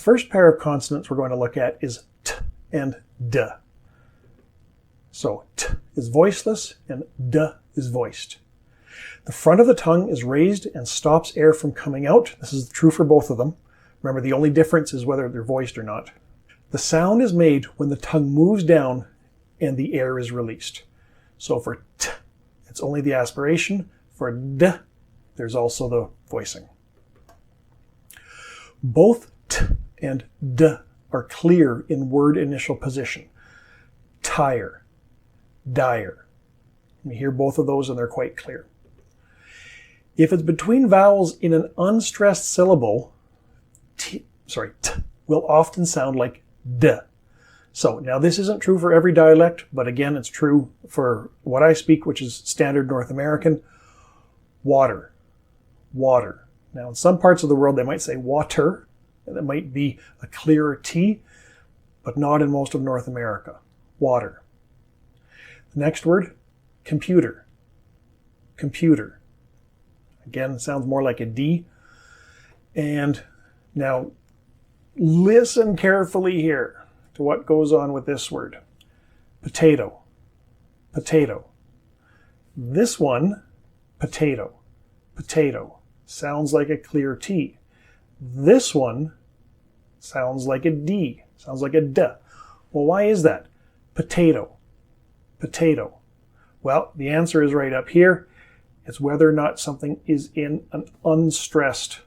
first pair of consonants we're going to look at is t and d. So t is voiceless and d is voiced. The front of the tongue is raised and stops air from coming out. This is true for both of them. Remember, the only difference is whether they're voiced or not. The sound is made when the tongue moves down and the air is released. So for t, it's only the aspiration. For d, there's also the voicing. Both t and d are clear in word initial position. Tire, dire. You hear both of those and they're quite clear. If it's between vowels in an unstressed syllable, t will often sound like d. So now this isn't true for every dialect, but again, it's true for what I speak, which is standard North American. Water, water. Now in some parts of the world, they might say water, and it might be a clearer T, but not in most of North America. Water. The next word, computer, computer. Again, it sounds more like a D. And now listen carefully here to what goes on with this word. Potato, potato. This one, potato, potato, sounds like a clear T. This one sounds like a D, sounds like a D. Well, why is that? Potato, potato. Well, the answer is right up here. It's whether or not something is in an unstressed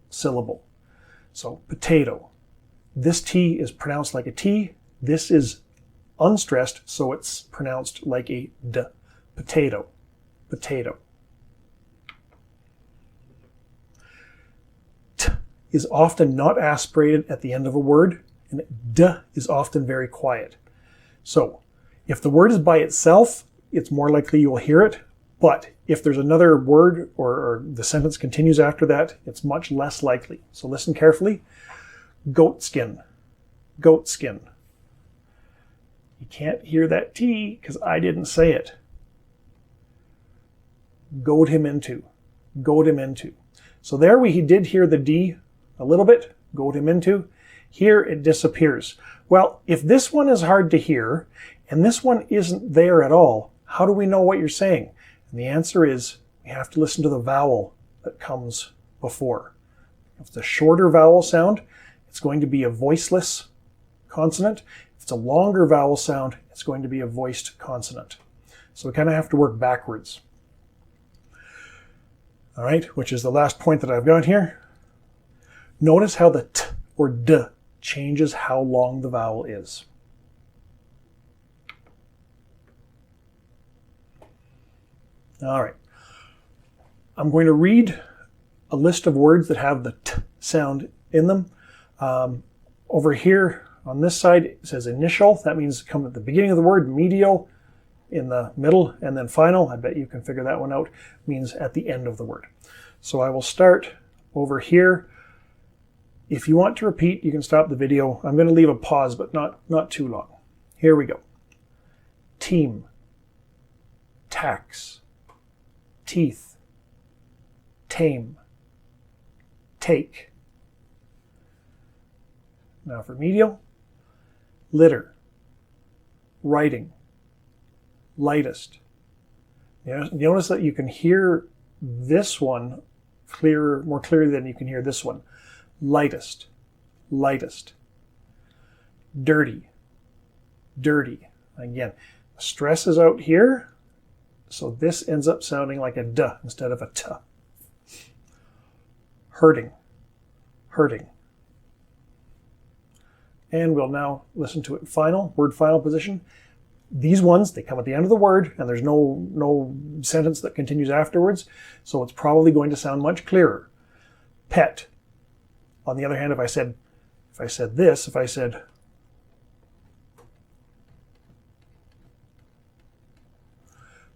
syllable. So potato. This T is pronounced like a T. This is unstressed, so it's pronounced like a D. Potato, potato. T is often not aspirated at the end of a word, and D is often very quiet. So if the word is by itself, it's more likely you'll hear it. But if there's another word or the sentence continues after that, it's much less likely. So listen carefully. Goat skin, goat skin. You can't hear that T because I didn't say it. Goad him into, goad him into. So there we did hear the D a little bit, goad him into. Here it disappears. Well, if this one is hard to hear and this one isn't there at all, how do we know what you're saying? And the answer is we have to listen to the vowel that comes before. If it's a shorter vowel sound, it's going to be a voiceless consonant. If it's a longer vowel sound, it's going to be a voiced consonant. So we kind of have to work backwards. All right, which is the last point that I've got here. Notice how the t or d changes how long the vowel is. All right, I'm going to read a list of words that have the t sound in them. Over here on this side, it says initial. That means come at the beginning of the word. Medial in the middle, and then final. I bet you can figure that one out. Means at the end of the word. So I will start over here. If you want to repeat, you can stop the video. I'm going to leave a pause, but not too long. Here we go. Team, tax, teeth, tame, take. Now for medial, litter, writing, lightest. Notice that you can hear this one more clearly than you can hear this one. Lightest, lightest. Dirty, dirty. Again, stress is out here, so this ends up sounding like a D instead of a T. Hurting, hurting. And we'll now listen to it final, word final position. These ones, they come at the end of the word, and there's no sentence that continues afterwards, so it's probably going to sound much clearer. Pet. On the other hand, if I said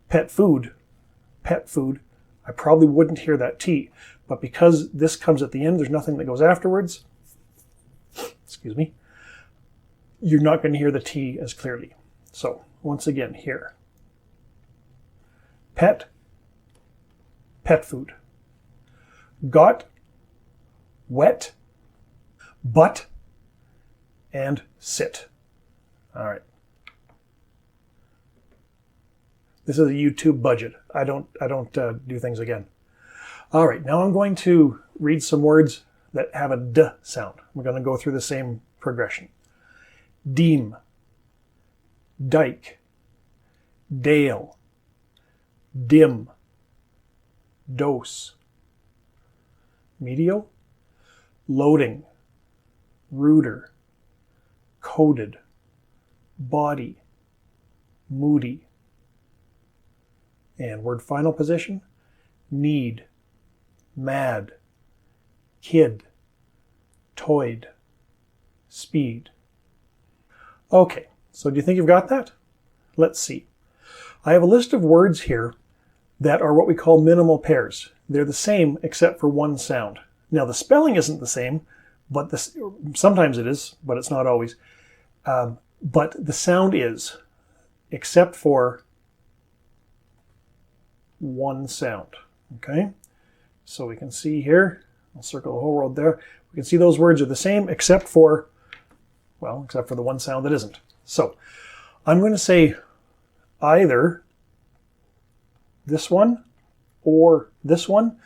pet food, I probably wouldn't hear that T. But because this comes at the end, there's nothing that goes afterwards, excuse me, you're not going to hear the T as clearly. So once again here. Pet, pet food. Got, wet, but, and sit. All right. This is a YouTube budget. I don't do things again. All right, now I'm going to read some words that have a D sound. We're going to go through the same progression. Deem, dike, dale, dim, dose, medial, loading, rooter, coded, body, moody. And word final position, need, mad, kid, toyed, speed. Okay, so do you think you've got that? Let's see. I have a list of words here that are what we call minimal pairs. They're the same except for one sound. Now the spelling isn't the same, but sometimes it is, but it's not always. But the sound is, except for one sound. Okay? So we can see here, I'll circle the whole world there. We can see those words are the same except for, well, except for the one sound that isn't. So I'm going to say either this one or this one.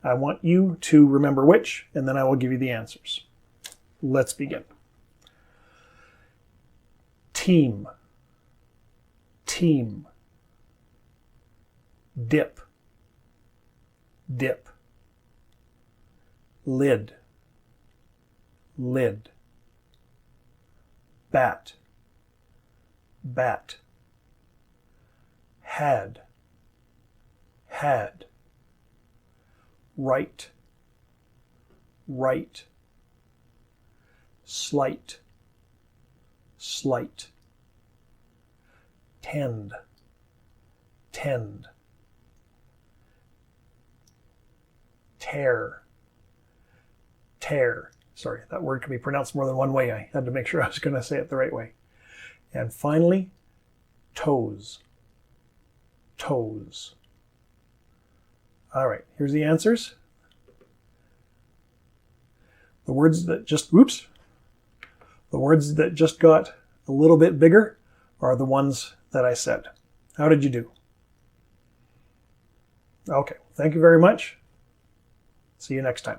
I want you to remember which, and then I will give you the answers. Let's begin. Team, team, dip, dip, lid, lid, bat, bat, had, had, right, right, slight, slight, tend, tend, tear, tear. Sorry, that word can be pronounced more than one way. I had to make sure I was going to say it the right way. And finally, toes, toes. All right, here's the answers. The words that just, oops, the words that just got a little bit bigger are the ones that I said. How did you do? Okay, thank you very much. See you next time.